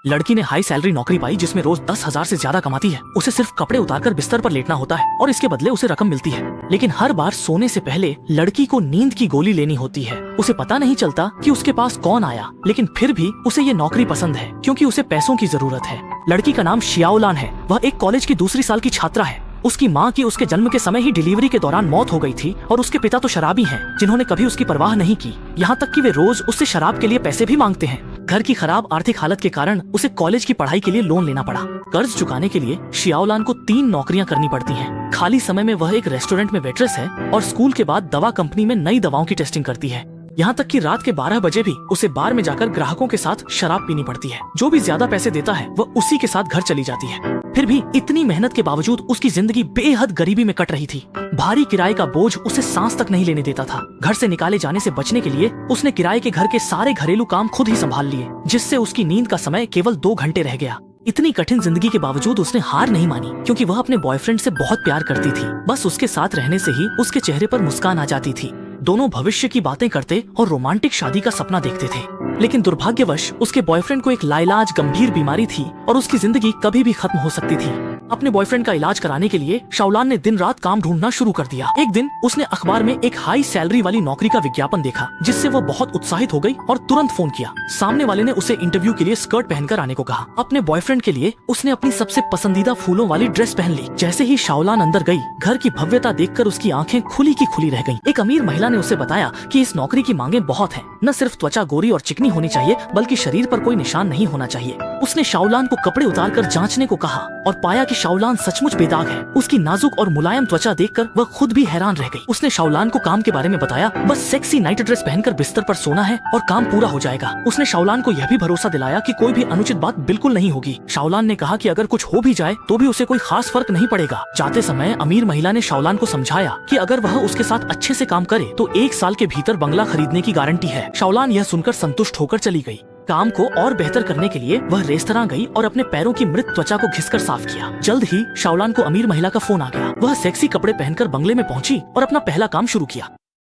लड़की ने high salary नौकरी पाई जिसमें रोज 10,000 से ज्यादा कमाती है। उसे सिर्फ कपड़े उतारकर बिस्तर पर लेटना होता है और इसके बदले उसे रकम मिलती है। लेकिन हर बार सोने से पहले लड़की को नींद की गोली लेनी होती है। उसे पता नहीं चलता कि उसके पास कौन आया, लेकिन फिर भी उसे ये नौकरी पसंद है क्योंकि उसे पैसों की जरूरत है। लड़की का नाम शियाओलान है। वह एक कॉलेज की दूसरी साल की छात्रा है। उसकी माँ की उसके जन्म के समय ही डिलीवरी के दौरान मौत हो गई थी और उसके पिता तो शराबी हैं, जिन्होंने कभी उसकी परवाह नहीं की, यहाँ तक कि वे रोज उससे शराब के लिए पैसे भी मांगते हैं। घर की खराब आर्थिक हालत के कारण उसे कॉलेज की पढ़ाई के लिए लोन लेना पड़ा। कर्ज चुकाने के लिए शियाओलान को 3 नौकरियां करनी पड़ती हैं। खाली समय में वह एक रेस्टोरेंट में वेट्रेस है और स्कूल के बाद दवा कंपनी में नई दवाओं की टेस्टिंग करती है। यहाँ तक कि रात के 12 बजे भी उसे बार में जाकर ग्राहकों के साथ शराब पीनी पड़ती है। जो भी ज्यादा पैसे देता है वह उसी के साथ घर चली जाती है। फिर भी इतनी मेहनत के बावजूद उसकी जिंदगी बेहद गरीबी में कट रही थी। भारी किराए का बोझ उसे सांस तक नहीं लेने देता था। घर से निकाले जाने से बचने के लिए उसने किराए के घर के सारे घरेलू काम खुद ही संभाल लिए, जिससे उसकी नींद का समय केवल 2 घंटे रह गया। इतनी कठिन जिंदगी के बावजूद उसने हार नहीं मानी, क्योंकि वह अपने बॉयफ्रेंड से बहुत प्यार करती थी। बस उसके साथ रहने से ही उसके चेहरे पर मुस्कान आ जाती थी। दोनों भविष्य की बातें करते और रोमांटिक शादी का सपना देखते थे। लेकिन दुर्भाग्यवश उसके बॉयफ्रेंड को एक लाइलाज गंभीर बीमारी थी और उसकी जिंदगी कभी भी खत्म हो सकती थी। अपने बॉयफ्रेंड का इलाज कराने के लिए शाओलान ने दिन रात काम ढूंढना शुरू कर दिया। एक दिन उसने अखबार में एक हाई सैलरी वाली नौकरी का विज्ञापन देखा, जिससे वो बहुत उत्साहित हो गई और तुरंत फोन किया। सामने वाले ने उसे इंटरव्यू के लिए स्कर्ट पहनकर आने को कहा। अपने बॉयफ्रेंड के लिए उसने अपनी सबसे पसंदीदा फूलों वाली ड्रेस पहन ली। जैसे ही शाओलान अंदर गई, घर की भव्यता देखकर उसकी आंखें खुली की खुली रह गईं। एक अमीर महिला ने उसे बताया कि इस नौकरी की मांगे बहुत हैं। न सिर्फ त्वचा गोरी और चिकनी होनी चाहिए, बल्कि शरीर पर कोई निशान नहीं होना चाहिए। उसने शाओलान को कपड़े उतारकर जांचने को कहा और पाया कि शाओलान सचमुच बेदाग है। उसकी नाजुक और मुलायम त्वचा देखकर वह खुद भी हैरान रह गई। उसने शाओलान को काम के बारे में बताया। बस सेक्सी नाइट ड्रेस पहनकर बिस्तर पर सोना है और काम पूरा हो जाएगा। उसने शाओलान को यह भी भरोसा दिलाया कि कोई भी अनुचित बात बिल्कुल नहीं होगी। शाओलान ने कहा कि अगर कुछ हो भी जाए तो भी उसे कोई खास फर्क नहीं पड़ेगा। जाते समय अमीर महिला ने शाओलान को समझाया कि अगर वह उसके साथ अच्छे से काम करे तो 1 साल के भीतर बंगला खरीदने की गारंटी है। शाओलान यह सुनकर संतुष्ट होकर चली गई। काम को और बेहतर करने के लिए वह रेस्तरां गई और अपने पैरों की मृत त्वचा को घिसकर साफ किया। जल्द ही शाओलान को अमीर महिला का फोन आ गया। वह सेक्सी कपड़े पहनकर बंगले में पहुंची और अपना पहला काम शुरू किया।